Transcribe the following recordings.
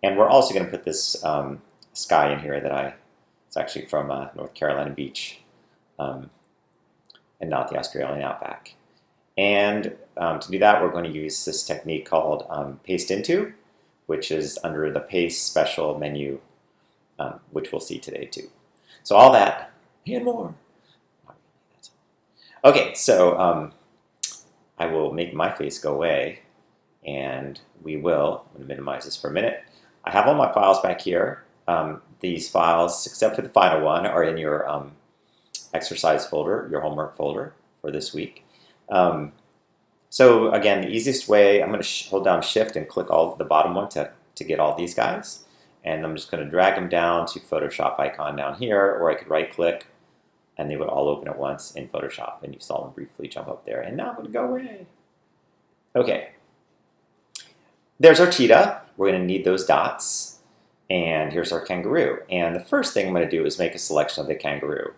And we're also going to put this sky in here it's actually from North Carolina beach um, and not the Australian outback. And to do that, we're going to use this technique called paste into, which is under the paste special menu, which we'll see today too. So all that and more. Okay, so I will make my face go away, and I'm going to minimize this for a minute. I have all my files back here. These files, except for the final one, are in your exercise folder, your homework folder for this week. So again, the easiest way, I'm going to hold down Shift and click all the bottom one to get all these guys. And I'm just going to drag them down to Photoshop icon down here, or I could right click and they would all open at once in Photoshop. And you saw them briefly jump up there. And now I'm going to go away. Okay. There's our cheetah. We're going to need those dots. And here's our kangaroo. And the first thing I'm going to do is make a selection of the kangaroo.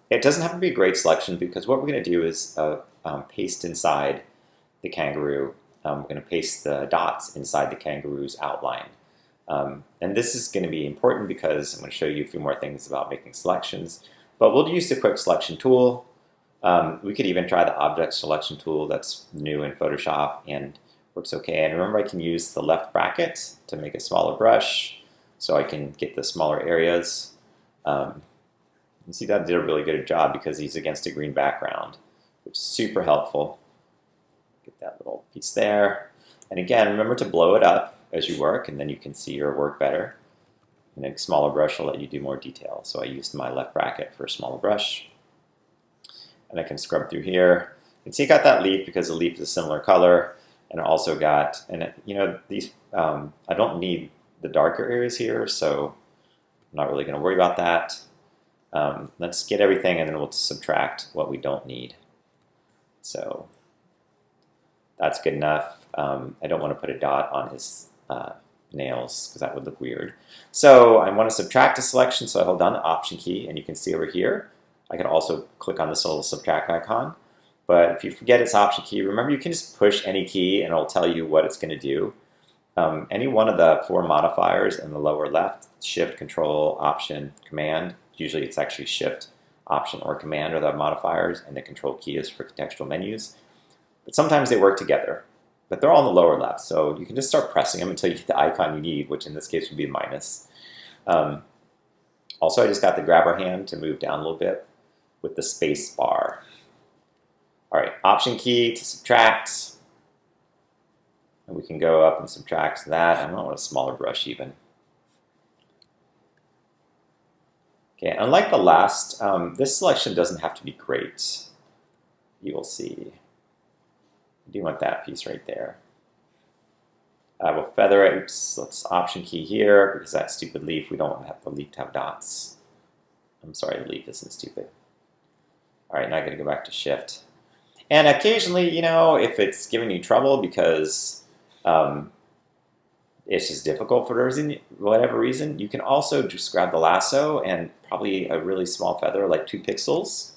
It doesn't have to be a great selection because what we're going to do is paste inside the kangaroo. We're going to paste the dots inside the kangaroo's outline. And this is going to be important because I'm going to show you a few more things about making selections. But we'll use the quick selection tool. We could even try the object selection tool that's new in Photoshop and works okay. And remember, I can use the left bracket to make a smaller brush so I can get the smaller areas. You see that did a really good job because he's against a green background, which is super helpful. Get that little piece there. And again, remember to blow it up as you work, and then you can see your work better. And a smaller brush will let you do more detail. So I used my left bracket for a smaller brush. And I can scrub through here. You can see I got that leaf because the leaf is a similar color. And I also got, these, I don't need the darker areas here, so I'm not really going to worry about that. Let's get everything and then we'll subtract what we don't need. So that's good enough. I don't want to put a dot on his nails because that would look weird. So I want to subtract a selection, so I hold down the Option key, and you can see over here, I can also click on this little subtract icon. But if you forget its Option key, remember you can just push any key and it'll tell you what it's going to do. Any one of the 4 modifiers in the lower left, Shift, Control, Option, Command, usually it's actually Shift, Option, or Command are the modifiers, and the Control key is for contextual menus. But sometimes they work together. But they're all in the lower left, so you can just start pressing them until you get the icon you need, which in this case would be minus. Also, I just got the grabber hand to move down a little bit with the space bar. All right, Option key to subtract. And we can go up and subtract that. I don't want a smaller brush even. Okay, unlike the last, this selection doesn't have to be great. You will see. I do want that piece right there. We'll feather it. Oops, let's Option key here because that stupid leaf, we don't want the leaf to have dots. I'm sorry, the leaf isn't stupid. All right, now I'm going to go back to Shift. And occasionally, if it's giving you trouble because it's just difficult for whatever reason, you can also just grab the lasso and probably a really small feather, like 2 pixels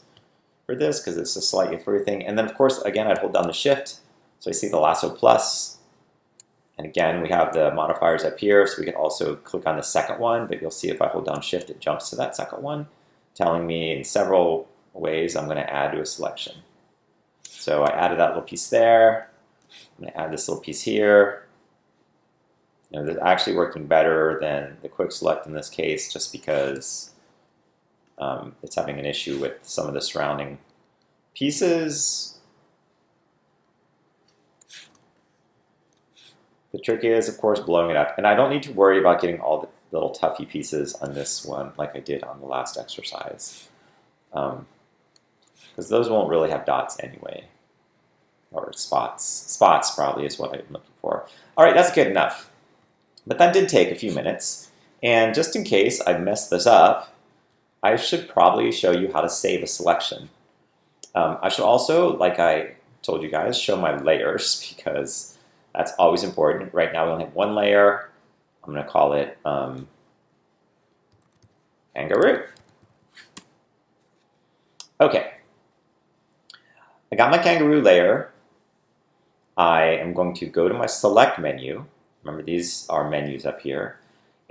for this because it's a slightly for everything. And then, of course, again, I'd hold down the Shift. So I see the lasso plus. And again, we have the modifiers up here, so we can also click on the second one. But you'll see if I hold down Shift, it jumps to that second one, telling me in several ways I'm going to add to a selection. So I added that little piece there. I'm going to add this little piece here. This is actually working better than the quick select in this case, just because it's having an issue with some of the surrounding pieces. The trick is, of course, blowing it up. And I don't need to worry about getting all the little tuffy pieces on this one like I did on the last exercise. Because those won't really have dots anyway. Or spots. Spots probably is what I'm looking for. All right, that's good enough. But that did take a few minutes. And just in case I messed this up, I should probably show you how to save a selection. I should also, like I told you guys, show my layers because that's always important. Right now we only have one layer. I'm going to call it kangaroo. Okay. I got my kangaroo layer. I am going to go to my select menu Remember, these are menus up here.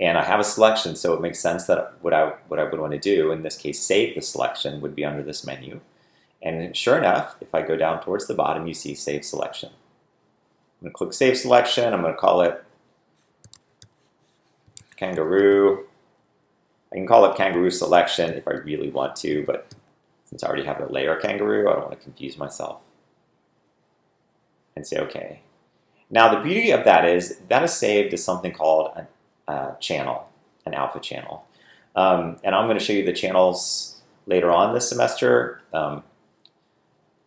And I have a selection, so it makes sense that what I would want to do, in this case, save the selection, would be under this menu. And sure enough, if I go down towards the bottom, you see Save Selection. I'm going to click Save Selection. I'm going to call it Kangaroo. I can call it Kangaroo Selection if I really want to, but since I already have a layer Kangaroo, I don't want to confuse myself. And say OK. Now, the beauty of that is saved as something called a channel, an alpha channel. And I'm going to show you the channels later on this semester.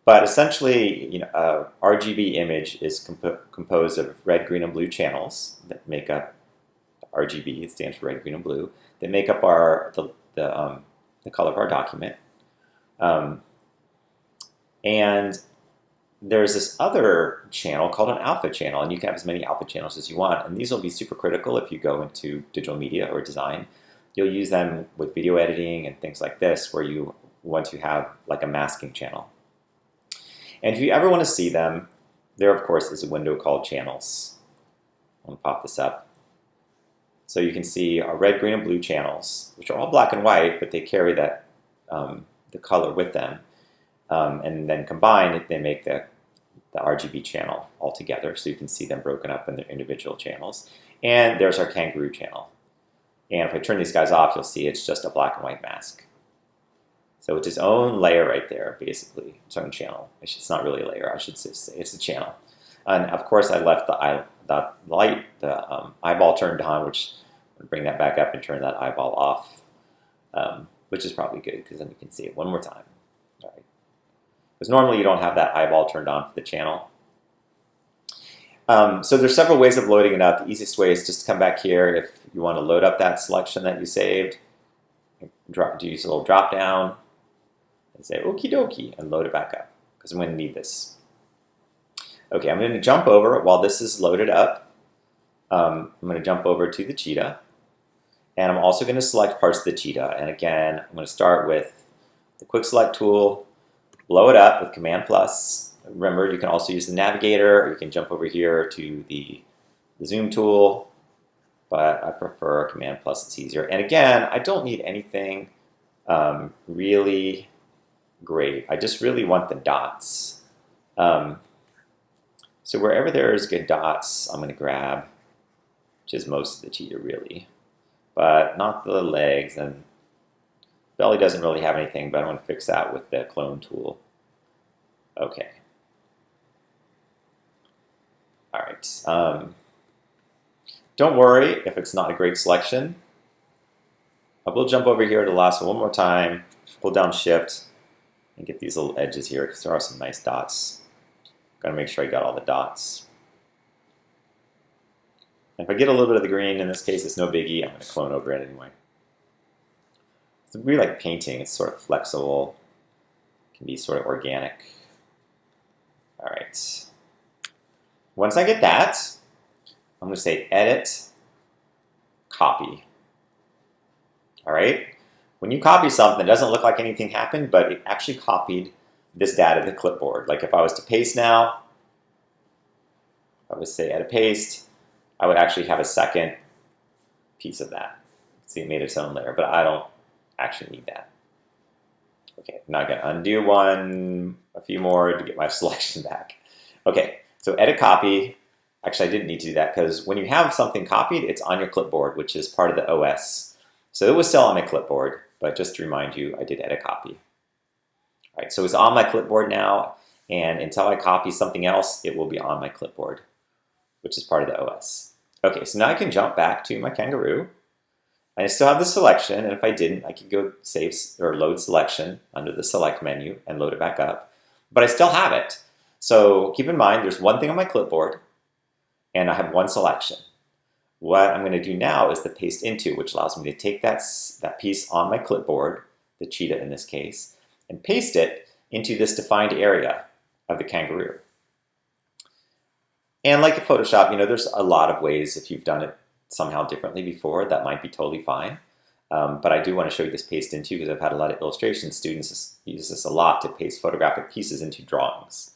But essentially, RGB image is composed of red, green, and blue channels that make up RGB. It stands for red, green, and blue. That make up the color of our document. And there's this other channel called an alpha channel, and you can have as many alpha channels as you want. And these will be super critical if you go into digital media or design. You'll use them with video editing and things like this, where you want to have like a masking channel. And if you ever want to see them, there, of course, is a window called Channels. I'm going to pop this up. So you can see our red, green, and blue channels, which are all black and white, but they carry that the color with them. And then combined, they make the RGB channel all together, so you can see them broken up in their individual channels. And there's our Kangaroo channel. And if I turn these guys off, you'll see it's just a black and white mask. So it's its own layer right there, basically, its own channel. It's not really a layer, I should say it's a channel. And of course, I left the eyeball turned on, which I'm going to bring that back up and turn that eyeball off, which is probably good because then you can see it one more time. All right. Because normally you don't have that eyeball turned on for the channel. So there's several ways of loading it up. The easiest way is just to come back here if you want to load up that selection that you saved. Use a little drop down and say okie dokie and load it back up because I'm going to need this. Okay, I'm going to jump over while this is loaded up. I'm going to jump over to the cheetah, and I'm also going to select parts of the cheetah. And again, I'm going to start with the quick select tool, blow it up with Command plus. Remember, you can also use the navigator, or you can jump over here to the zoom tool, but I prefer Command plus, it's easier. And again, I don't need anything really great. I just really want the dots. So wherever there's good dots, I'm going to grab, which is most of the cheetah really, but not the legs, and belly doesn't really have anything, but I want to fix that with the clone tool. Okay. All right. Don't worry if it's not a great selection. I will jump over here to the last one more time, hold down Shift, and get these little edges here because there are some nice dots. Got to make sure I got all the dots. If I get a little bit of the green, in this case, it's no biggie. I'm going to clone over it anyway. It's really like painting. It's sort of flexible. It can be sort of organic. All right. Once I get that, I'm going to say Edit, Copy. All right. When you copy something, it doesn't look like anything happened, but it actually copied this data to the clipboard. Like if I was to paste now, I would say Edit Paste, I would actually have a second piece of that. See, it made its own layer, but I don't actually need that. Okay, now I'm going to undo a few more to get my selection back. Okay, so Edit Copy. Actually, I didn't need to do that because when you have something copied, it's on your clipboard, which is part of the OS. So it was still on my clipboard, but just to remind you, I did Edit Copy. All right, so it's on my clipboard now, and until I copy something else, it will be on my clipboard, which is part of the OS. Okay, so now I can jump back to my Kangaroo. I still have the selection, and if I didn't, I could go save or load selection under the select menu and load it back up. But I still have it. So keep in mind, there's one thing on my clipboard, and I have one selection. What I'm going to do now is the paste into, which allows me to take that piece on my clipboard, the cheetah in this case, and paste it into this defined area of the Kangaroo. And like in Photoshop, there's a lot of ways if you've done it somehow differently before, that might be totally fine. But I do want to show you this paste into because I've had a lot of illustration students use this a lot to paste photographic pieces into drawings.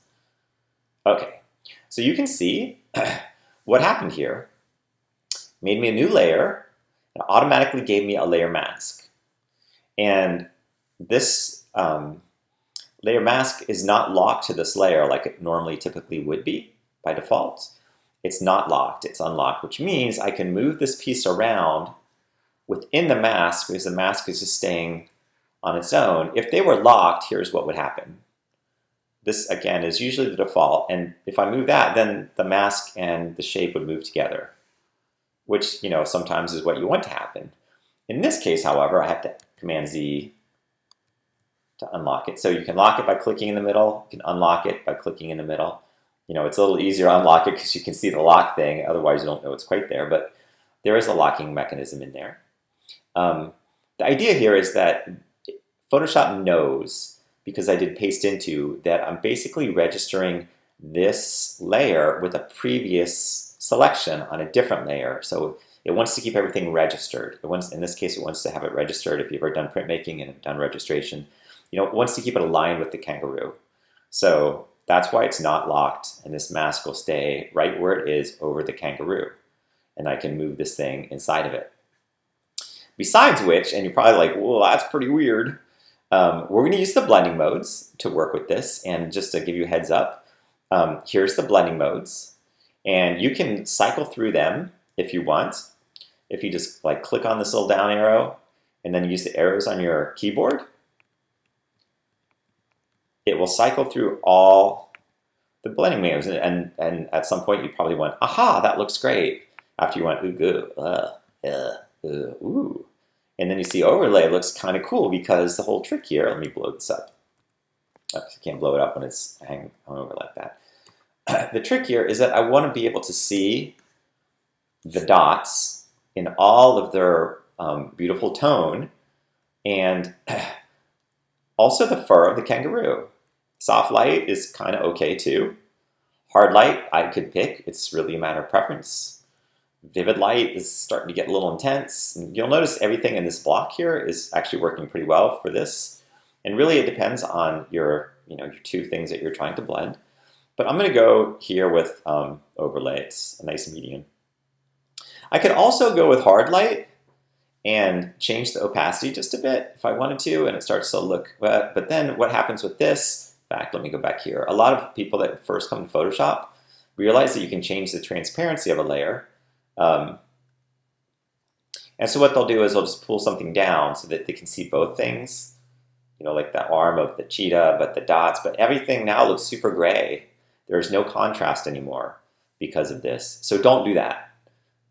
Okay, so you can see what happened here made me a new layer, and automatically gave me a layer mask. And this layer mask is not locked to this layer like it normally typically would be by default. It's not locked, it's unlocked, which means I can move this piece around within the mask because the mask is just staying on its own. If they were locked, here's what would happen. This, again, is usually the default, and if I move that, then the mask and the shape would move together, which, sometimes is what you want to happen. In this case, however, I have to Command Z to unlock it. So you can lock it by clicking in the middle, you can unlock it by clicking in the middle. It's a little easier to unlock it because you can see the lock thing, otherwise you don't know it's quite there, but there is a locking mechanism in there. The idea here is that Photoshop knows, because I did paste into, that I'm basically registering this layer with a previous selection on a different layer. So it wants to keep everything registered. In this case, it wants to have it registered. If you've ever done printmaking and have done registration, it wants to keep it aligned with the kangaroo. So that's why it's not locked, and this mask will stay right where it is over the kangaroo. And I can move this thing inside of it. Besides which, and you're probably like, well, that's pretty weird. We're going to use the blending modes to work with this. And just to give you a heads up, here's the blending modes. And you can cycle through them if you want. If you just click on this little down arrow and then use the arrows on your keyboard, it will cycle through all the blending modes. And at some point you probably went, aha, that looks great. After you went, ooh, good, ooh. And then you see overlay looks kind of cool because the whole trick here, let me blow this up. I can't blow it up when it's hanging over like that. The trick here is that I want to be able to see the dots in all of their beautiful tone, and also the fur of the kangaroo. Soft light is kind of okay too. Hard light I could pick. It's really a matter of preference. Vivid light is starting to get a little intense. And you'll notice everything in this block here is actually working pretty well for this. And really it depends on your two things that you're trying to blend. But I'm going to go here with overlay. It's a nice medium. I could also go with hard light and change the opacity just a bit if I wanted to, and it starts to look, but then what happens with this, in fact, let me go back here. A lot of people that first come to Photoshop realize that you can change the transparency of a layer. And so what they'll do is they'll just pull something down so that they can see both things, like the arm of the cheetah, but the dots, but everything now looks super gray. There's no contrast anymore because of this. So don't do that.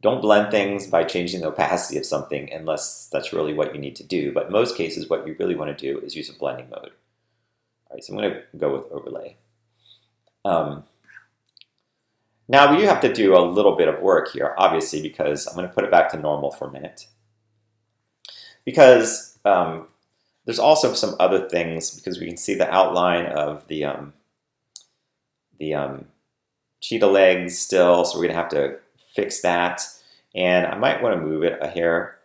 Don't blend things by changing the opacity of something unless that's really what you need to do. But in most cases, what you really want to do is use a blending mode. All right, so I'm going to go with overlay. Now we do have to do a little bit of work here, obviously, because I'm going to put it back to normal for a minute. Because there's also some other things, because we can see the outline of the cheetah legs still, so we're going to have to fix that. And I might want to move it a hair,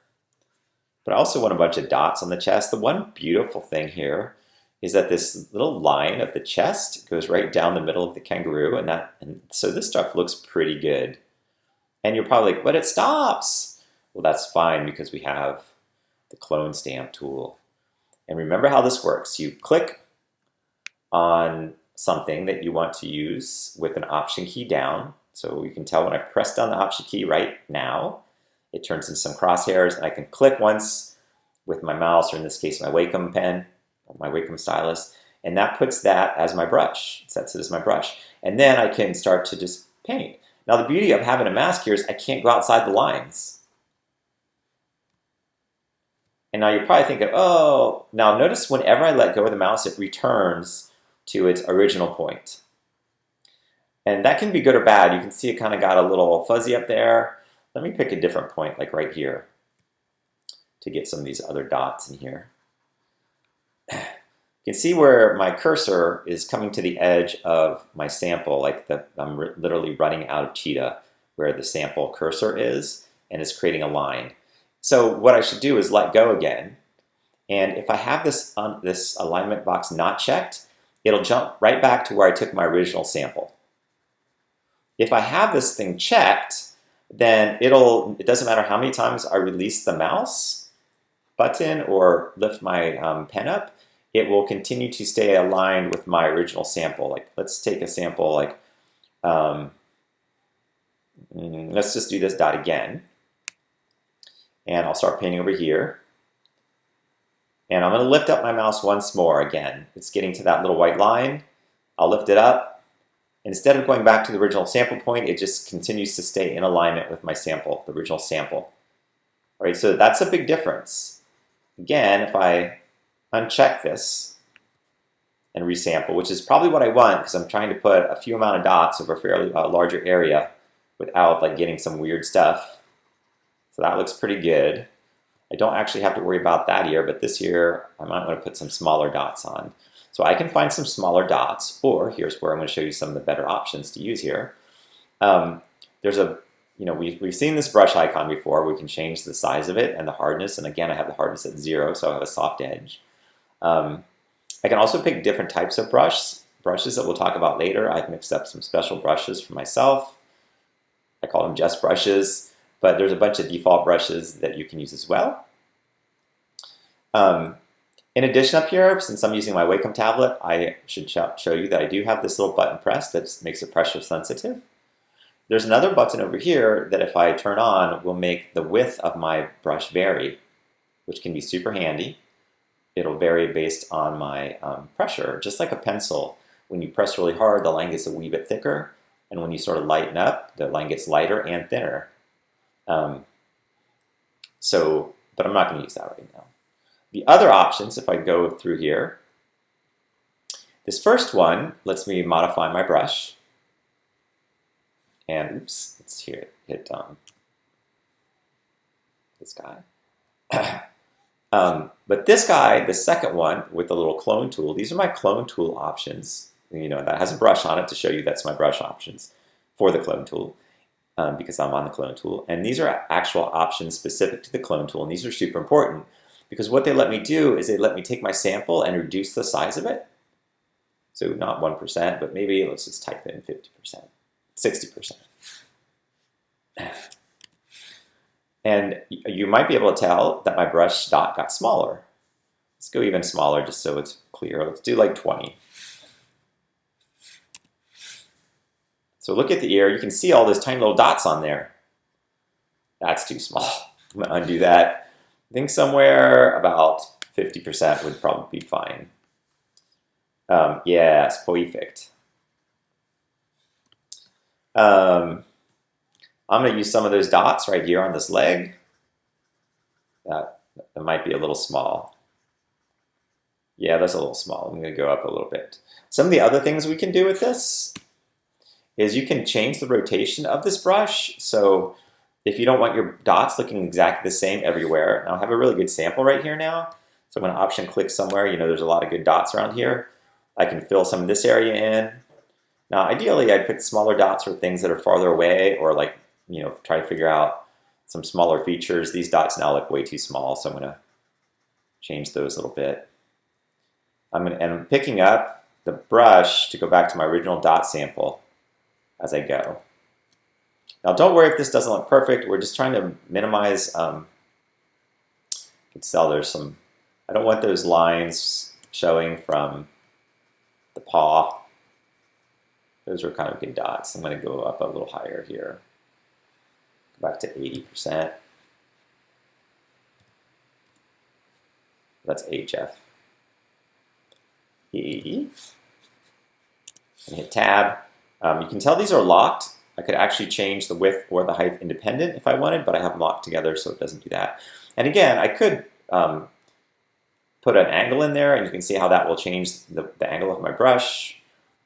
but I also want a bunch of dots on the chest. The one beautiful thing here is that this little line of the chest goes right down the middle of the kangaroo, and so this stuff looks pretty good. And you're probably like, but it stops. Well, that's fine because we have the clone stamp tool. And remember how this works. You click on something that you want to use with an option key down. So you can tell when I press down the option key right now, it turns into some crosshairs, and I can click once with my mouse, or in this case, my Wacom pen, or my Wacom stylus, and that puts that as my brush. It sets it as my brush. And then I can start to just paint. Now the beauty of having a mask here is I can't go outside the lines. And now you're probably thinking, oh, now notice whenever I let go of the mouse, it returns to its original point. And that can be good or bad. You can see it kind of got a little fuzzy up there. Let me pick a different point, like right here, to get some of these other dots in here. You can see where my cursor is coming to the edge of my sample, like I'm literally running out of cheetah where the sample cursor is, and it's creating a line. So what I should do is let go again. And if I have this alignment box not checked, it'll jump right back to where I took my original sample. If I have this thing checked, then it doesn't matter how many times I release the mouse button or lift my pen up, it will continue to stay aligned with my original sample. Like, let's take a sample like, let's just do this dot again. And I'll start painting over here. And I'm going to lift up my mouse once more again. It's getting to that little white line. I'll lift it up. Instead of going back to the original sample point, it just continues to stay in alignment with my sample, the original sample. All right, so that's a big difference. Again, if I uncheck this and resample, which is probably what I want because I'm trying to put a few amount of dots over a fairly larger area without like getting some weird stuff. So that looks pretty good. I don't actually have to worry about that ear, but this ear I might want to put some smaller dots on. So I can find some smaller dots, or here's where I'm going to show you some of the better options to use here. There's a, we've seen this brush icon before. We can change the size of it and the hardness, and again I have the hardness at 0, so I have a soft edge. I can also pick different types of brushes that we'll talk about later. I've mixed up some special brushes for myself. I call them just brushes, but there's a bunch of default brushes that you can use as well. In addition up here, since I'm using my Wacom tablet, I should show you that I do have this little button press that makes it pressure sensitive. There's another button over here that if I turn on will make the width of my brush vary, which can be super handy. It'll vary based on my pressure, just like a pencil. When you press really hard, the line gets a wee bit thicker, and when you sort of lighten up, the line gets lighter and thinner. But I'm not going to use that right now. The other options, if I go through here, this first one lets me modify my brush. And oops, let's hit this guy. But this guy, the second one with the little clone tool, these are my clone tool options. That has a brush on it to show you that's my brush options for the clone tool. Because I'm on the clone tool. And these are actual options specific to the clone tool, and these are super important because what they let me do is they let me take my sample and reduce the size of it. So not 1%, but maybe let's just type in 50%, 60%. And you might be able to tell that my brush dot got smaller. Let's go even smaller just so it's clear. Let's do like 20. So look at the ear. You can see all those tiny little dots on there. That's too small. I'm going to undo that. I think somewhere about 50% would probably be fine. Yes, perfect. I'm going to use some of those dots right here on this leg. That might be a little small. Yeah, that's a little small. I'm going to go up a little bit. Some of the other things we can do with this is you can change the rotation of this brush. So if you don't want your dots looking exactly the same everywhere, now I have a really good sample right here now. So I'm going to option click somewhere. There's a lot of good dots around here. I can fill some of this area in. Now ideally I'd pick smaller dots for things that are farther away, or like, try to figure out some smaller features. These dots now look way too small, so I'm going to change those a little bit. I'm picking up the brush to go back to my original dot sample as I go. Now don't worry if this doesn't look perfect. We're just trying to minimize, you can tell there's some, I don't want those lines showing from the paw. Those were kind of good dots. I'm going to go up a little higher here. Go back to 80%. That's HF. 80. And hit tab. You can tell these are locked. I could actually change the width or the height independent if I wanted, but I have them locked together so it doesn't do that. And again, I could put an angle in there, and you can see how that will change the angle of my brush.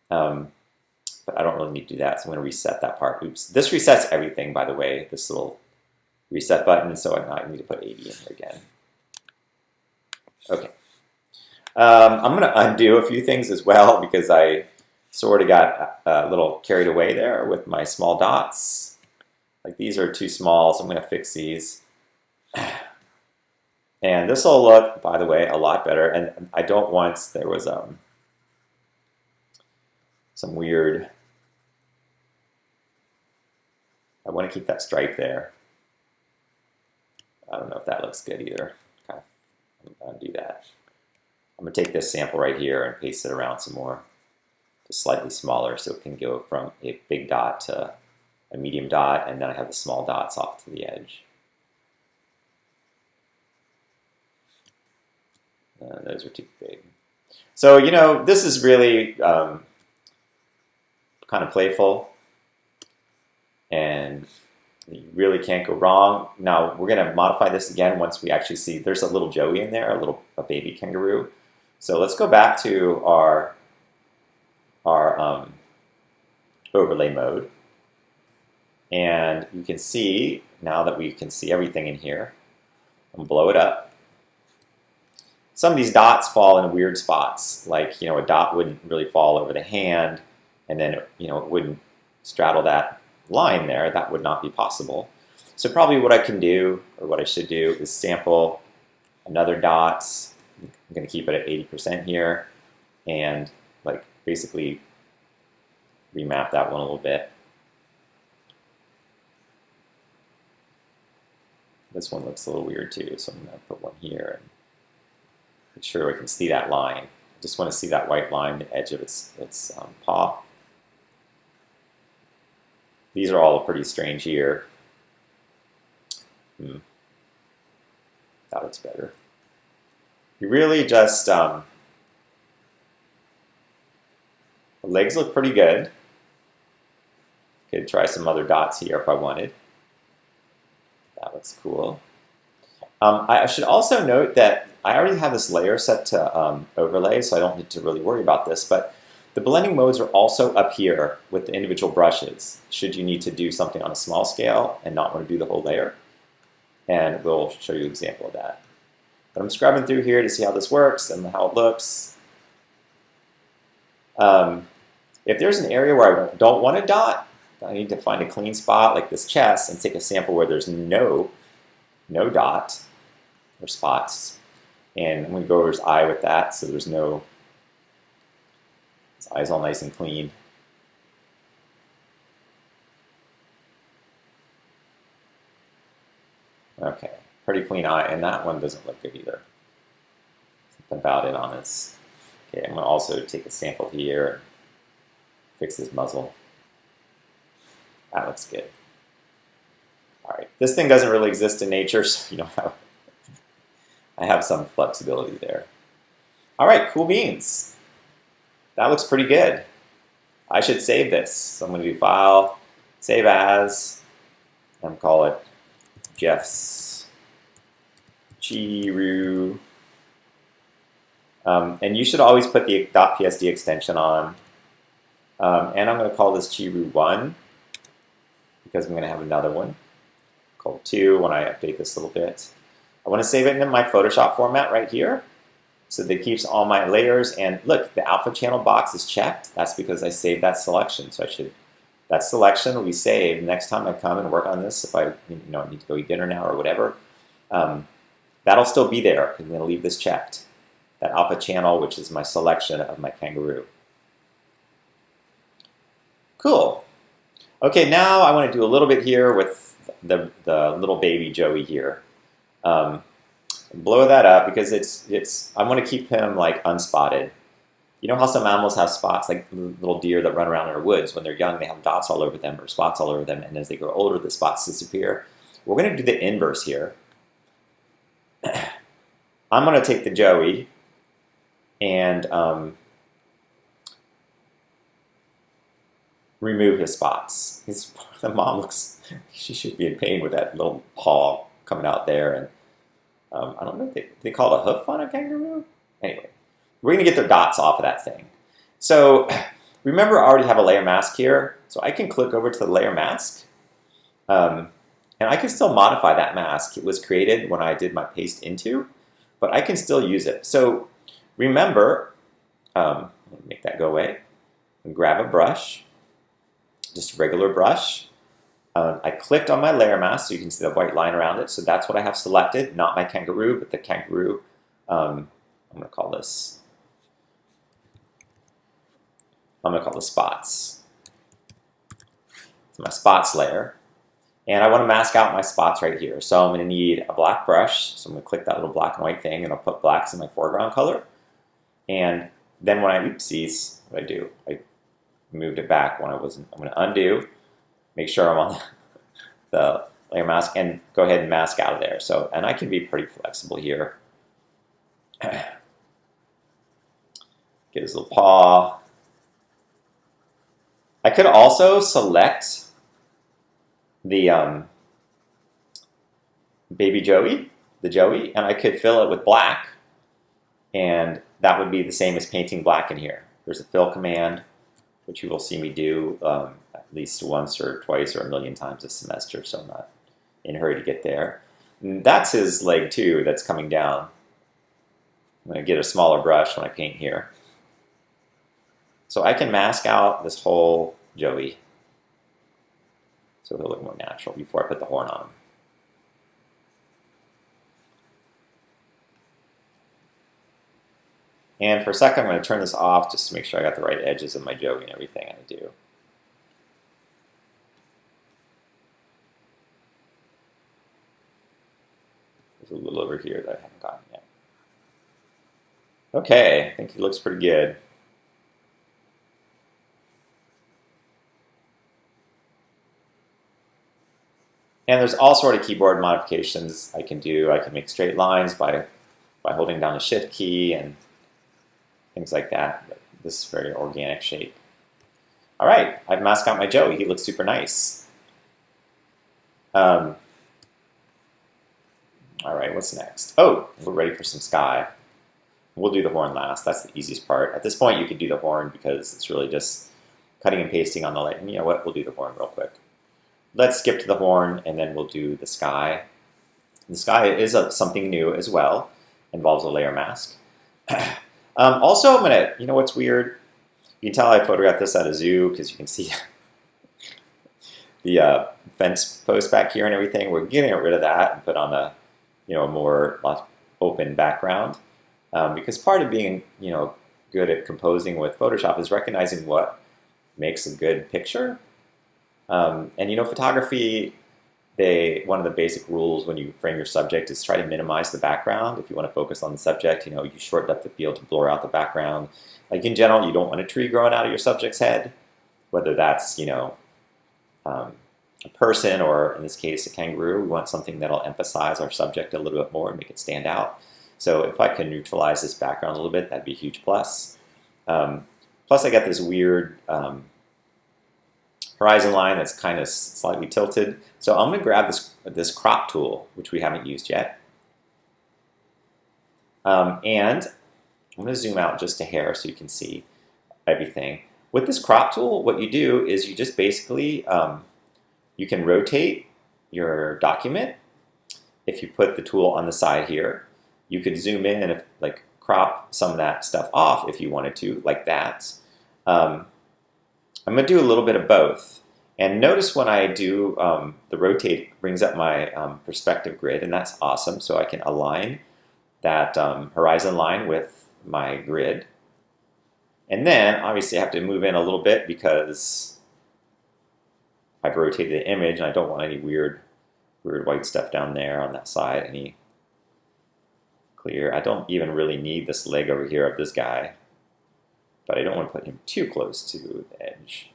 But I don't really need to do that, so I'm going to reset that part. Oops. This resets everything, by the way, this little reset button, so I need to put 80 in here again. Okay. I'm going to undo a few things as well because I sort of got a little carried away there with my small dots. Like these are too small, so I'm going to fix these. And this will look, by the way, a lot better. And I don't want, there was some weird I want to keep that stripe there. I don't know if that looks good either. Okay, I'm going to do that. I'm going to take this sample right here and paste it around some more, just slightly smaller, so it can go from a big dot to a medium dot, and then I have the small dots off to the edge. Those are too big. So, you know, this is really kind of playful, and you really can't go wrong. Now, we're going to modify this again once we actually see there's a little Joey in there, a baby kangaroo. So let's go back to our overlay mode. And you can see, now that we can see everything in here, I'm gonna blow it up. Some of these dots fall in weird spots, like, you know, a dot wouldn't really fall over the hand, and then, you know, it wouldn't straddle that line there. That would not be possible. So probably what I can do, or what I should do, is sample another dot. I'm gonna keep it at 80% here, and like basically remap that one a little bit. This one looks a little weird too, so I'm going to put one here and make sure I can see that line. I just want to see that white line, the edge of its paw. These are all pretty strange here. That looks better. You really just, the legs look pretty good. Could try some other dots here if I wanted. That looks cool. I should also note that I already have this layer set to overlay, so I don't need to really worry about this, but the blending modes are also up here with the individual brushes, should you need to do something on a small scale and not want to do the whole layer. And we'll show you an example of that. But I'm scrubbing through here to see how this works and how it looks. If there's an area where I don't want a dot, I need to find a clean spot like this chest and take a sample where there's no dot or spots. And I'm going to go over his eye with that, so there's no, his eye's all nice and clean. Okay, pretty clean eye, and that one doesn't look good either. Something about it on his. Okay, I'm going to also take a sample here and fix his muzzle. That looks good. All right, this thing doesn't really exist in nature, so you know I have some flexibility there. All right, cool beans. That looks pretty good. I should save this. So I'm going to do File, Save As, and call it Jeff's Chiru. And you should always put the .psd extension on. And I'm going to call this Chiru1 because I'm going to have another one called 2 when I update this a little bit. I want to save it in my Photoshop format right here so that it keeps all my layers. And look, the alpha channel box is checked. That's because I saved that selection. So that selection will be saved. Next time I come and work on this, if I need to go eat dinner now or whatever, that'll still be there. I'm going to leave this checked. That alpha channel, which is my selection of my kangaroo. Cool. Okay, now I want to do a little bit here with the little baby Joey here. Blow that up because I want to keep him like unspotted. You know how some animals have spots, like little deer that run around in our woods. When they're young, they have dots all over them or spots all over them, and as they grow older, the spots disappear. We're going to do the inverse here. I'm going to take the Joey and remove his spots. The mom looks, she should be in pain with that little paw coming out there. And I don't know if they call it a hoof on a kangaroo. Anyway, we're going to get the dots off of that thing. So remember, I already have a layer mask here. So I can click over to the layer mask. And I can still modify that mask. It was created when I did my paste into, but I can still use it. So remember, let me make that go away. And grab a brush. Just a regular brush. I clicked on my layer mask so you can see the white line around it. So that's what I have selected, not my kangaroo, but the kangaroo. I'm going to call this, spots. It's my spots layer. And I want to mask out my spots right here. So I'm going to need a black brush. So I'm going to click that little black and white thing, and I'll put blacks in my foreground color. And then when I, oopsies, what do? I moved it back when I wasn't. I'm going to undo, make sure I'm on the layer mask, and go ahead and mask out of there. So, and I can be pretty flexible here. Get his little paw. I could also select the baby Joey, and I could fill it with black, and that would be the same as painting black in here. There's a fill command, which you will see me do at least once or twice or a million times this semester, so I'm not in a hurry to get there. And that's his leg too that's coming down. I'm going to get a smaller brush when I paint here. So I can mask out this whole Joey so he'll look more natural before I put the horn on him. And for a second, I'm going to turn this off just to make sure I got the right edges of my Joey and everything I do. There's a little over here that I haven't gotten yet. Okay, I think he looks pretty good. And there's all sort of keyboard modifications I can do. I can make straight lines by holding down the Shift key and things like that. But this is a very organic shape. All right, I've masked out my Joey. He looks super nice. All right, what's next? Oh, we're ready for some sky. We'll do the horn last. That's the easiest part. At this point, you could do the horn because it's really just cutting and pasting on the light. And you know what? We'll do the horn real quick. Let's skip to the horn, and then we'll do the sky. The sky is something new as well. Involves a layer mask. Also, I'm gonna, you know what's weird? You can tell I photographed this at a zoo because you can see the fence post back here and everything. We're getting rid of that and put on a, a more open background. Because part of being, good at composing with Photoshop is recognizing what makes a good picture. And photography, one of the basic rules when you frame your subject is try to minimize the background. If you want to focus on the subject, you shorten up the field to blur out the background. Like in general, you don't want a tree growing out of your subject's head, whether that's, a person or in this case, a kangaroo. We want something that'll emphasize our subject a little bit more and make it stand out. So if I can neutralize this background a little bit, that'd be a huge plus. Plus I got this weird horizon line that's kind of slightly tilted. So I'm going to grab this crop tool, which we haven't used yet. And I'm going to zoom out just a hair so you can see everything. With this crop tool, what you do is you just basically, you can rotate your document. If you put the tool on the side here, you could zoom in and crop some of that stuff off if you wanted to, like that. I'm going to do a little bit of both. And notice when I do the rotate, brings up my perspective grid, and that's awesome. So I can align that horizon line with my grid. And then, obviously, I have to move in a little bit because I've rotated the image, and I don't want any weird white stuff down there on that side. Any clear. I don't even really need this leg over here of this guy, but I don't want to put him too close to the edge.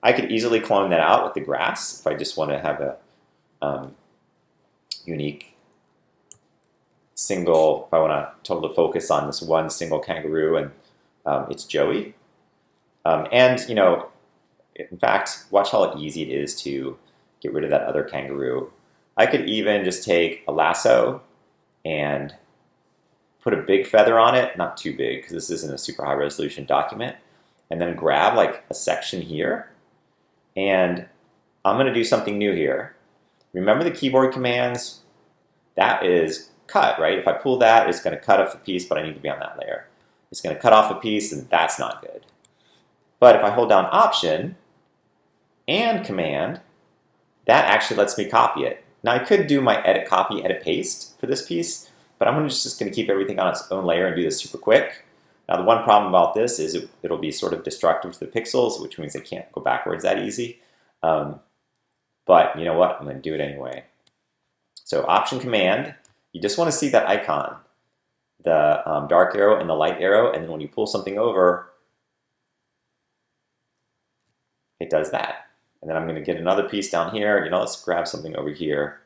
I could easily clone that out with the grass if I just want to have a unique single, if I want to totally focus on this one single kangaroo and it's Joey. And, in fact, watch how easy it is to get rid of that other kangaroo. I could even just take a lasso and put a big feather on it, not too big because this isn't a super high resolution document, and then grab a section here. And I'm going to do something new here. Remember the keyboard commands? That is cut, right? If I pull that, it's going to cut off a piece, but I need to be on that layer. It's going to cut off a piece, and that's not good. But if I hold down Option and Command, that actually lets me copy it. Now I could do my edit, copy, edit, paste for this piece, but I'm just going to keep everything on its own layer and do this super quick. Now the one problem about this is it'll be sort of destructive to the pixels, which means they can't go backwards that easy. but you know what? I'm going to do it anyway. So Option Command, you just want to see that icon, the dark arrow and the light arrow, and then when you pull something over, it does that. And then I'm going to get another piece down here. Let's grab something over here.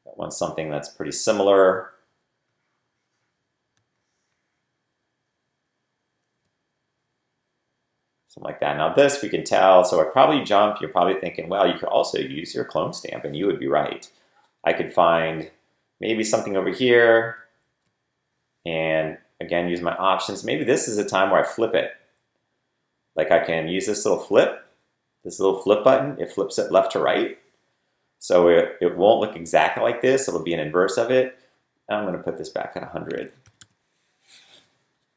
I want something that's pretty similar. Something like that. Now this we can tell, so I probably jump, you're probably thinking, well, you could also use your clone stamp, and you would be right. I could find maybe something over here, and again, use my options. Maybe this is a time where I flip it. Like I can use this little flip button, it flips it left to right. So it won't look exactly like this, it'll be an inverse of it. And I'm gonna put this back at 100.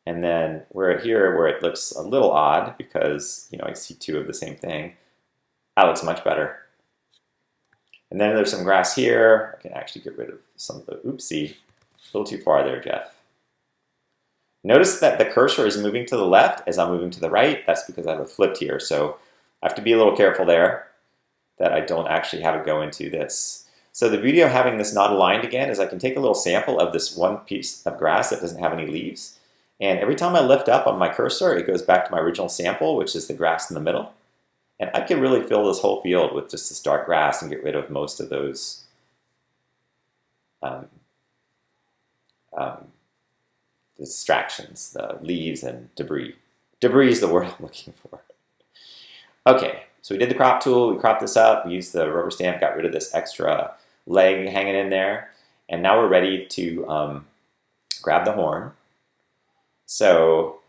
And then we're at here where it looks a little odd because I see two of the same thing. That looks much better. And then there's some grass here. I can actually get rid of some of the, oopsie, a little too far there, Jeff. Notice that the cursor is moving to the left as I'm moving to the right. That's because I have it flipped here. So I have to be a little careful there that I don't actually have it go into this. So the beauty of having this not aligned again is I can take a little sample of this one piece of grass that doesn't have any leaves. And every time I lift up on my cursor, it goes back to my original sample, which is the grass in the middle. And I can really fill this whole field with just this dark grass and get rid of most of those distractions, the leaves and debris. Debris is the word I'm looking for. Okay, so we did the crop tool, we cropped this up, we used the rubber stamp, got rid of this extra leg hanging in there, and now we're ready to grab the horn. So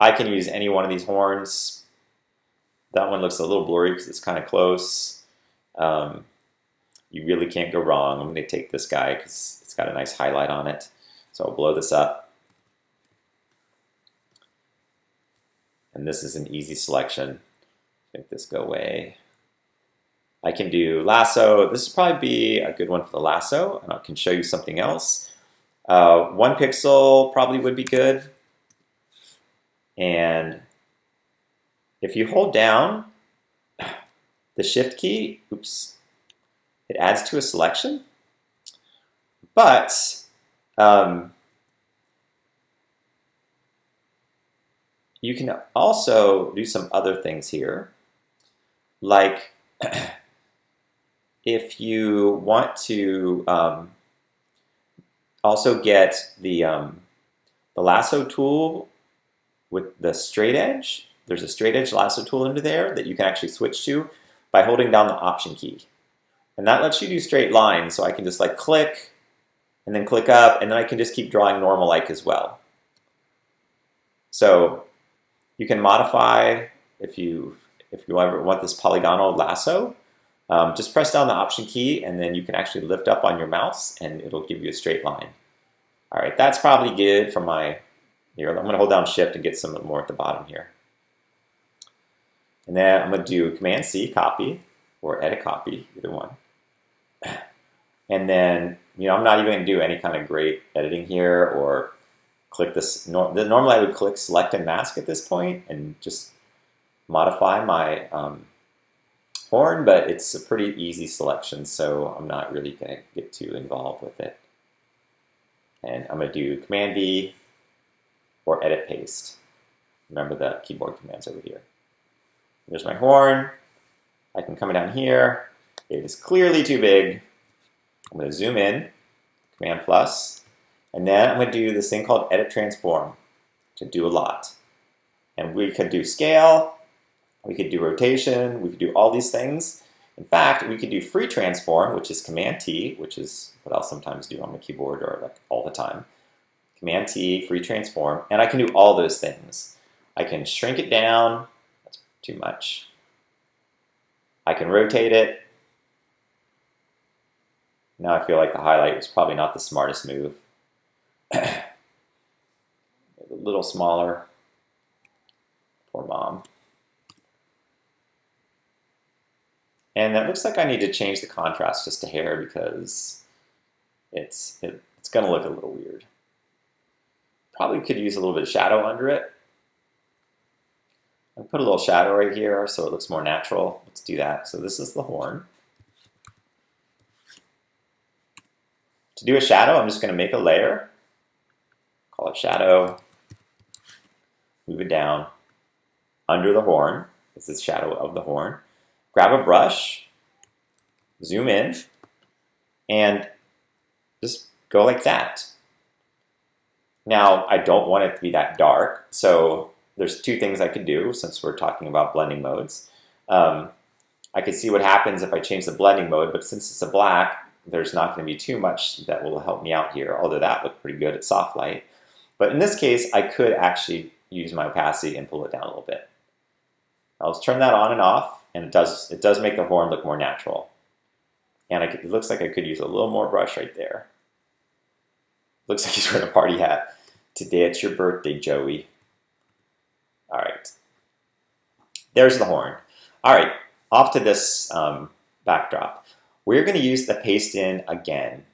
I can use any one of these horns. That one looks a little blurry because it's kind of close. You really can't go wrong. I'm going to take this guy because it's got a nice highlight on it. So I'll blow this up. And this is an easy selection. Make this go away. I can do lasso. This would probably be a good one for the lasso, and I can show you something else. 1 pixel probably would be good. And if you hold down the shift key, oops, it adds to a selection. But you can also do some other things here. Like if you want to also get the lasso tool with the straight edge, there's a straight edge lasso tool under there that you can actually switch to by holding down the option key. And that lets you do straight lines, so I can just like click and then click up, and then I can just keep drawing normal like as well. So you can modify if you ever want this polygonal lasso. Just press down the option key, and then you can actually lift up on your mouse, and it'll give you a straight line. All right, that's probably good for my, here, I'm gonna hold down shift and get some more at the bottom here. And then I'm gonna do Command C, copy, or edit copy, either one. And then, I'm not even gonna do any kind of great editing here or click this. Normally I would click select and mask at this point and just modify my horn, but it's a pretty easy selection, so I'm not really gonna get too involved with it. And I'm gonna do Command V or edit paste. Remember the keyboard commands over here. There's my horn. I can come down here. It is clearly too big. I'm going to zoom in, Command plus, and then I'm going to do this thing called Edit Transform, to do a lot. And we could do scale, we could do rotation, we could do all these things. In fact, we could do free transform, which is Command T, which is what I'll sometimes do on my keyboard or like all the time. Command T, free transform, and I can do all those things. I can shrink it down, that's too much. I can rotate it. Now I feel like the highlight was probably not the smartest move. A little smaller. Poor mom. And that looks like I need to change the contrast just a hair because it's going to look a little weird. Probably could use a little bit of shadow under it. I'll put a little shadow right here so it looks more natural. Let's do that. So this is the horn. To do a shadow, I'm just going to make a layer, call it shadow, move it down under the horn. This is shadow of the horn. Grab a brush, zoom in, and just go like that. Now, I don't want it to be that dark, so there's two things I could do since we're talking about blending modes. I could see what happens if I change the blending mode, but since it's a black, there's not going to be too much that will help me out here, although that looked pretty good at soft light. But in this case, I could actually use my opacity and pull it down a little bit. I'll just turn that on and off, and it does make the horn look more natural. And it looks like I could use a little more brush right there. Looks like he's wearing a party hat. Today it's your birthday, Joey. All right. There's the horn. All right, off to this backdrop. We're going to use the paste in again,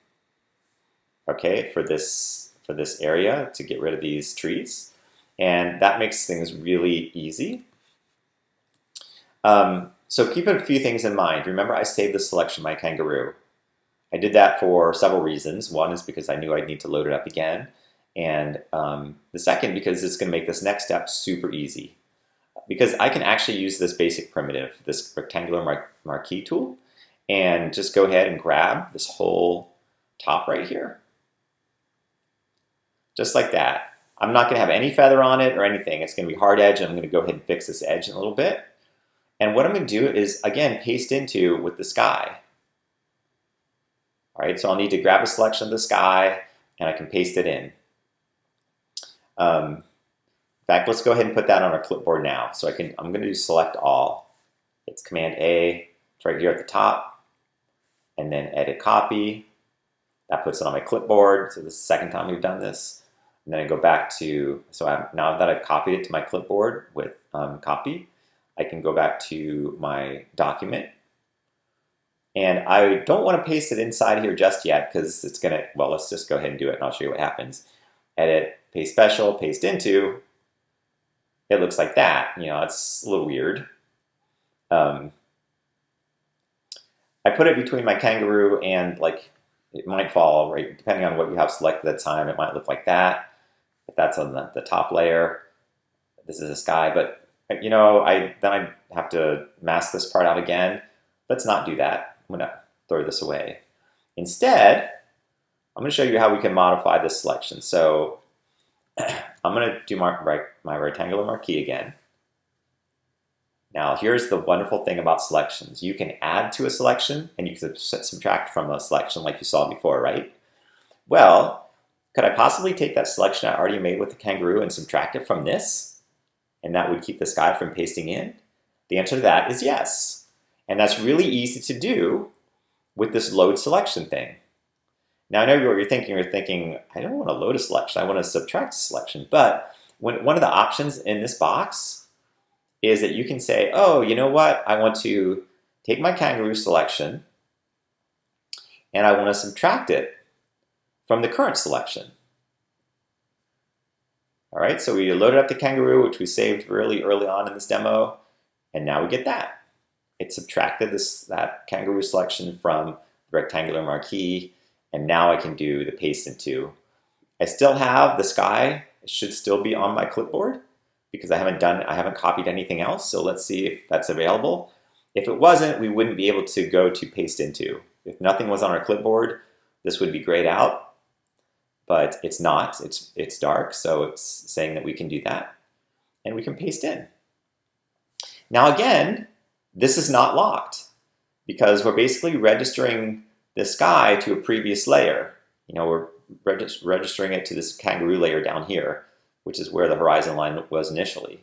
okay, for this area to get rid of these trees. And that makes things really easy. So keep a few things in mind. Remember, I saved the selection my kangaroo. I did that for several reasons. One is because I knew I'd need to load it up again. And the second, because it's going to make this next step super easy. Because I can actually use this basic primitive, this rectangular marquee tool, and just go ahead and grab this whole top right here. Just like that. I'm not going to have any feather on it or anything. It's going to be hard edge, and I'm going to go ahead and fix this edge in a little bit. And what I'm going to do is, again, paste into with the sky. All right, so I'll need to grab a selection of the sky, and I can paste it in. In fact, let's go ahead and put that on our clipboard now. So I'm going to do select all. It's Command A. It's right here at the top. And then edit copy. That puts it on my clipboard. So this is the second time we've done this. And then I go back to, now that I've copied it to my clipboard with copy, I can go back to my document. And I don't want to paste it inside here just yet because it's going to, well, let's just go ahead and do it and I'll show you what happens. Edit, paste special, paste into. It looks like that. You know, it's a little weird. I put it between my kangaroo and, like, it might fall, right, depending on what you have selected at the time, it might look like that. If that's on the top layer, this is a sky, but, you know, then I have to mask this part out again. Let's not do that. I'm going to throw this away. Instead, I'm going to show you how we can modify this selection. So I'm going to do my rectangular marquee again. Now, here's the wonderful thing about selections. You can add to a selection, and you can subtract from a selection like you saw before, right? Well, could I possibly take that selection I already made with the kangaroo and subtract it from this? And that would keep the sky from pasting in? The answer to that is yes. And that's really easy to do with this load selection thing. Now, I know what you're thinking. You're thinking, I don't want to load a selection. I want to subtract a selection. But one of the options in this box is that you can say, oh, you know what? I want to take my kangaroo selection and I want to subtract it from the current selection. All right, so we loaded up the kangaroo, which we saved really early on in this demo, and now we get that. It subtracted that kangaroo selection from the rectangular marquee, and now I can do the paste into. I still have the sky. It should still be on my clipboard because I haven't copied anything else. So let's see if that's available. If it wasn't, we wouldn't be able to go to paste into. If nothing was on our clipboard, this would be grayed out, but it's not. It's dark, so it's saying that we can do that, and we can paste in. Now again, this is not locked because we're basically registering the sky to a previous layer. You know, we're registering it to this kangaroo layer down here, which is where the horizon line was initially.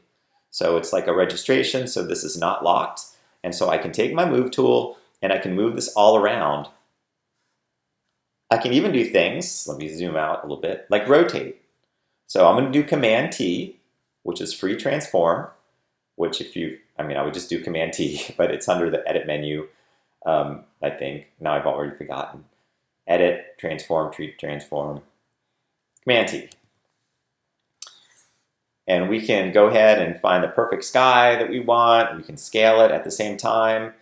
So it's like a registration, so this is not locked. And so I can take my move tool and I can move this all around. I can even do things, let me zoom out a little bit, like rotate. So I'm going to do Command T, which is free transform, which I would just do Command T, but it's under the edit menu, I think. Now I've already forgotten. Edit, transform, Command T. And we can go ahead and find the perfect sky that we want. We can scale it at the same time.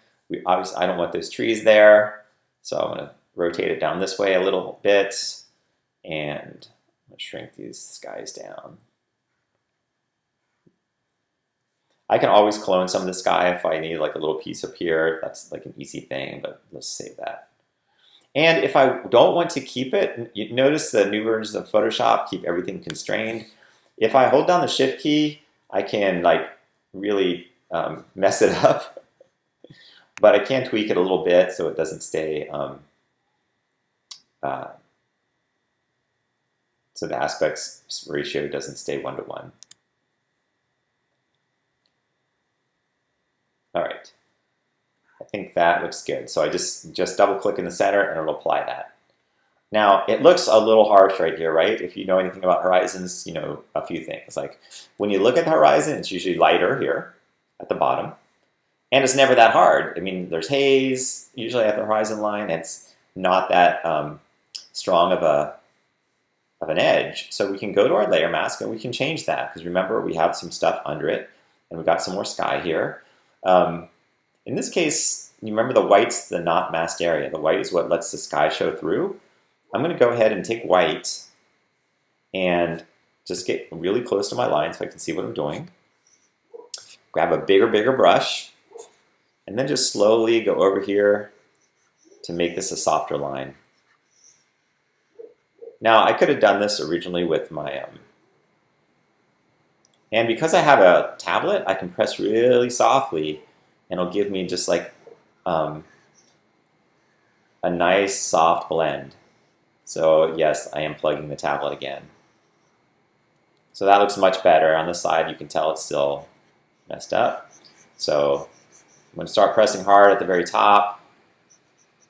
Obviously, I don't want those trees there. So I'm going to rotate it down this way a little bit. And I'm going to shrink these skies down. I can always clone some of the sky if I need like a little piece up here. That's like an easy thing, but let's save that. And if I don't want to keep it, you notice the new versions of Photoshop keep everything constrained. If I hold down the Shift key, I can like really mess it up. But I can tweak it a little bit so it doesn't stay, so the aspects ratio doesn't stay 1:1. All right, I think that looks good. So I just double click in the center and it'll apply that. Now it looks a little harsh right here, right? If you know anything about horizons, you know a few things. Like when you look at the horizon, it's usually lighter here at the bottom. And it's never that hard. I mean, there's haze usually at the horizon line. It's not that strong of an edge. So we can go to our layer mask and we can change that. Because remember, we have some stuff under it. And we've got some more sky here. In this case, you remember the white's the not masked area. The white is what lets the sky show through. I'm going to go ahead and take white and just get really close to my line so I can see what I'm doing. Grab a bigger brush. And then just slowly go over here to make this a softer line. Now, I could have done this originally with my, and because I have a tablet, I can press really softly and it'll give me just like a nice soft blend. So yes, I am plugging the tablet again. So that looks much better. On the side, you can tell it's still messed up. So I'm going to start pressing hard at the very top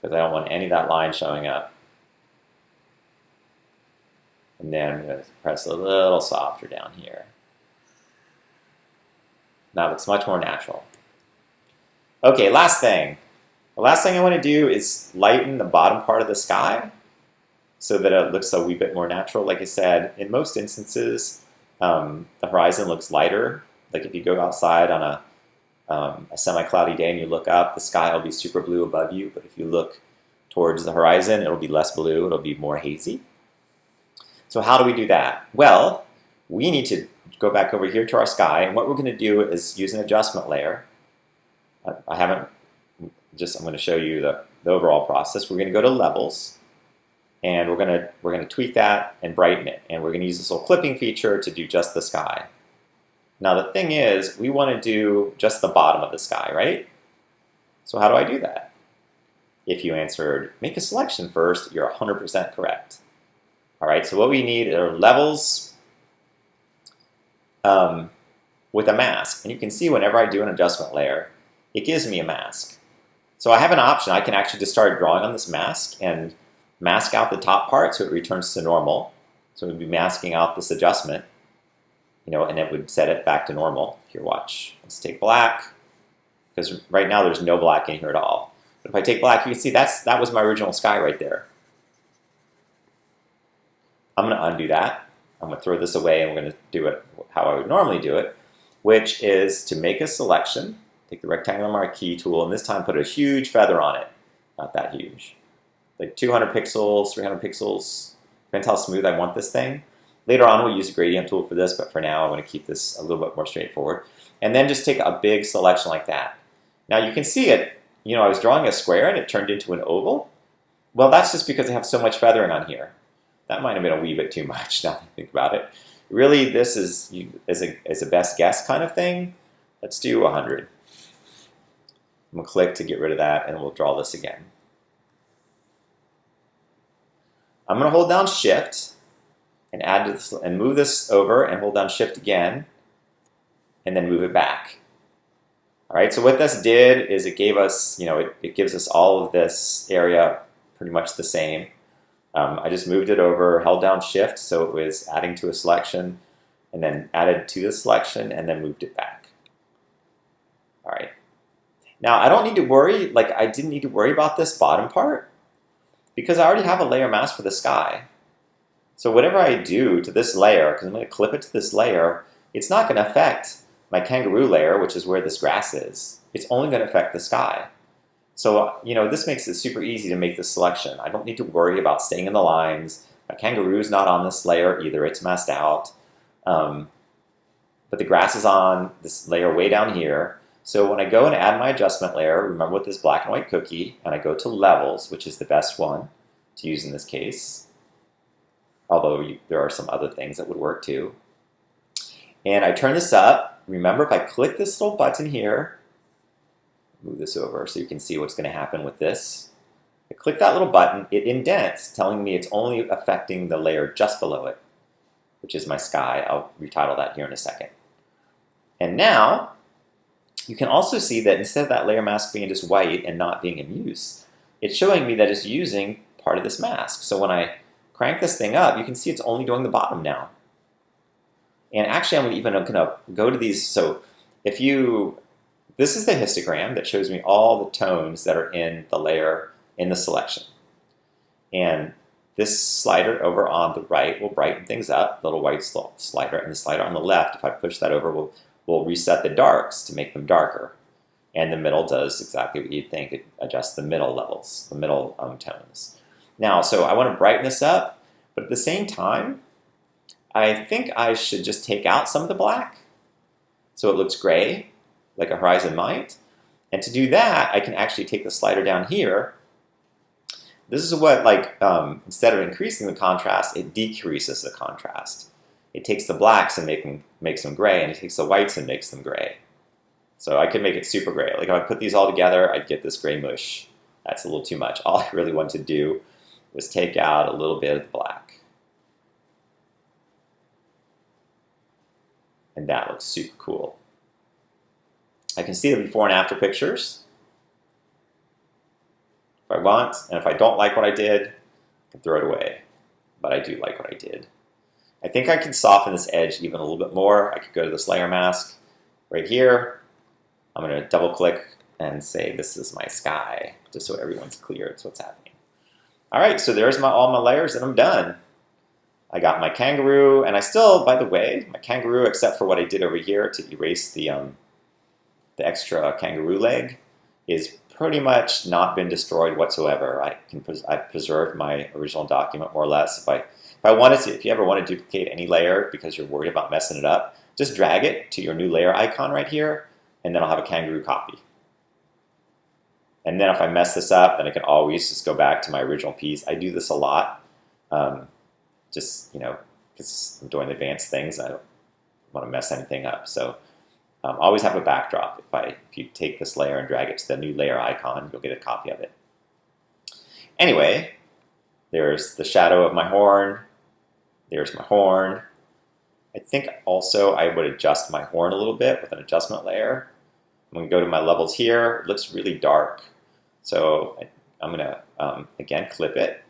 because I don't want any of that line showing up. And then I'm going to press a little softer down here. Now it looks much more natural. Okay, last thing. The last thing I want to do is lighten the bottom part of the sky so that it looks a wee bit more natural. Like I said, in most instances, the horizon looks lighter. Like if you go outside on a semi-cloudy day and you look up, the sky will be super blue above you. But if you look towards the horizon, it'll be less blue. It'll be more hazy. So how do we do that? Well, we need to go back over here to our sky. And what we're going to do is use an adjustment layer. I'm going to show you the overall process. We're going to go to levels. And we're going to tweak that and brighten it. And we're going to use this little clipping feature to do just the sky. Now the thing is, we want to do just the bottom of the sky, right? So how do I do that? If you answered, make a selection first, you're 100% correct. All right, so what we need are levels with a mask. And you can see whenever I do an adjustment layer, it gives me a mask. So I have an option. I can actually just start drawing on this mask and mask out the top part so it returns to normal. So we'd be masking out this adjustment. And it would set it back to normal. Here, watch. Let's take black, because right now there's no black in here at all. But if I take black, you can see that was my original sky right there. I'm going to undo that. I'm going to throw this away, and we're going to do it how I would normally do it, which is to make a selection, take the rectangular marquee tool, and this time put a huge feather on it. Not that huge. Like 200 pixels, 300 pixels. Depends how smooth I want this thing. Later on, we'll use a gradient tool for this, but for now, I'm going to keep this a little bit more straightforward. And then just take a big selection like that. Now, you can see it. I was drawing a square, and it turned into an oval. Well, that's just because I have so much feathering on here. That might have been a wee bit too much, now that I think about it. Really, this is a best guess kind of thing. Let's do 100. I'm going to click to get rid of that, and we'll draw this again. I'm going to hold down Shift and add this and move this over and hold down Shift again and then move it back. All right, so what this did is it gave us, it gives us all of this area pretty much the same. I just moved it over, held down Shift, so it was adding to a selection, and then added to the selection and then moved it back. All right. Now I don't need to worry, I didn't need to worry about this bottom part because I already have a layer mask for the sky. So whatever I do to this layer, because I'm going to clip it to this layer, it's not going to affect my kangaroo layer, which is where this grass is. It's only going to affect the sky. So, this makes it super easy to make this selection. I don't need to worry about staying in the lines. My kangaroo's not on this layer either. It's masked out. But the grass is on this layer way down here. So when I go and add my adjustment layer, remember with this black and white cookie, and I go to levels, which is the best one to use in this case, although there are some other things that would work too. And I turn this up. Remember, if I click this little button here, move this over so you can see what's going to happen with this. I click that little button, it indents, telling me it's only affecting the layer just below it, which is my sky. I'll retitle that here in a second. And now, you can also see that instead of that layer mask being just white and not being in use, it's showing me that it's using part of this mask. So when I crank this thing up, you can see it's only doing the bottom now. And actually, I'm even going to go to these. So this is the histogram that shows me all the tones that are in the layer in the selection. And this slider over on the right will brighten things up, the little white slider, and the slider on the left, if I push that over, will reset the darks to make them darker. And the middle does exactly what you'd think. It adjusts the middle levels, the middle tones. Now, so I want to brighten this up, but at the same time, I think I should just take out some of the black so it looks gray, like a horizon might. And to do that, I can actually take the slider down here. This is what, instead of increasing the contrast, it decreases the contrast. It takes the blacks and makes them gray, and it takes the whites and makes them gray. So I could make it super gray. Like if I put these all together, I'd get this gray mush. That's a little too much. All I really wanted to do was take out a little bit of the black. And that looks super cool. I can see the before and after pictures if I want, and if I don't like what I did, I can throw it away. But I do like what I did. I think I can soften this edge even a little bit more. I could go to this layer mask right here. I'm going to double click and say this is my sky, just so everyone's clear it's what's happening. All right, so there's all my layers and I'm done. I got my kangaroo, and I still, by the way, my kangaroo, except for what I did over here to erase the extra kangaroo leg, is pretty much not been destroyed whatsoever. I've preserved my original document more or less. If you ever want to duplicate any layer because you're worried about messing it up, just drag it to your new layer icon right here, and then I'll have a kangaroo copy. And then if I mess this up, then I can always just go back to my original piece. I do this a lot, because I'm doing advanced things. I don't want to mess anything up. So always have a backdrop. If you take this layer and drag it to the new layer icon, you'll get a copy of it. Anyway, there's the shadow of my horn. There's my horn. I think also I would adjust my horn a little bit with an adjustment layer. I'm going to go to my levels here. It looks really dark. So I'm going to, again, clip it.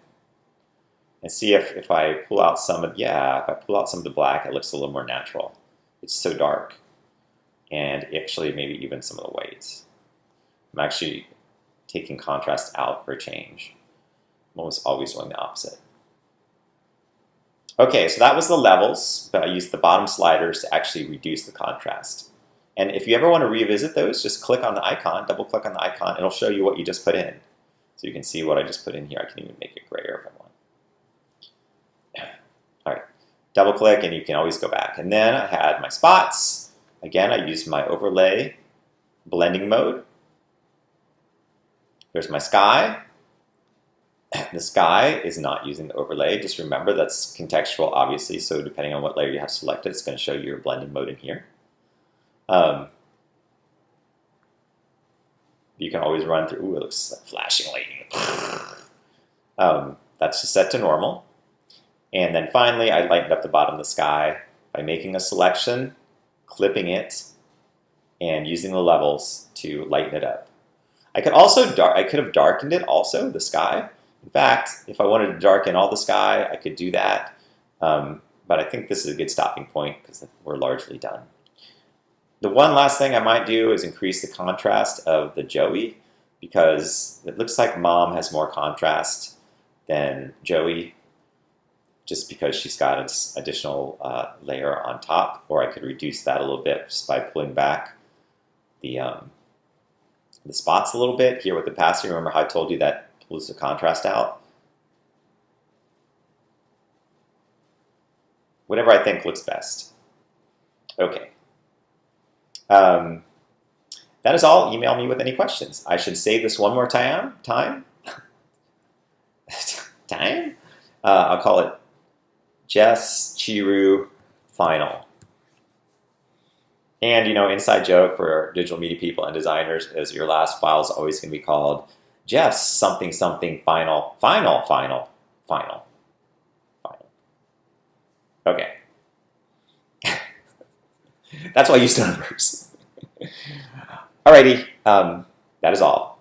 And see if I pull out some of the black, it looks a little more natural. It's so dark. And actually maybe even some of the whites. I'm actually taking contrast out for a change. I'm almost always doing the opposite. Okay, so that was the levels, but I used the bottom sliders to actually reduce the contrast. And if you ever want to revisit those, just click on the icon, double click on the icon, and it'll show you what you just put in. So you can see what I just put in here. I can even make it grayer if I want. All right, double click and you can always go back. And then I had my spots. Again, I used my overlay blending mode. Here's my sky. The sky is not using the overlay. Just remember that's contextual, obviously. So depending on what layer you have selected, it's going to show you your blending mode in here. You can always run through. Ooh, it looks like flashing lightning. That's just set to normal. And then finally, I lightened up the bottom of the sky by making a selection, clipping it, and using the levels to lighten it up. I could have darkened it also, the sky. In fact, if I wanted to darken all the sky, I could do that. But I think this is a good stopping point because we're largely done. The one last thing I might do is increase the contrast of the Joey, because it looks like Mom has more contrast than Joey. just because she's got an additional layer on top, or I could reduce that a little bit just by pulling back the spots a little bit here with opacity. Remember how I told you that pulls the contrast out? Whatever I think looks best. Okay. That is all. Email me with any questions. I should say this one more time. Time? I'll call it Jess Chiru Final. And, inside joke for digital media people and designers is your last file is always going to be called Jeff's something something final. Okay. That's why I use numbers. Alrighty, that is all.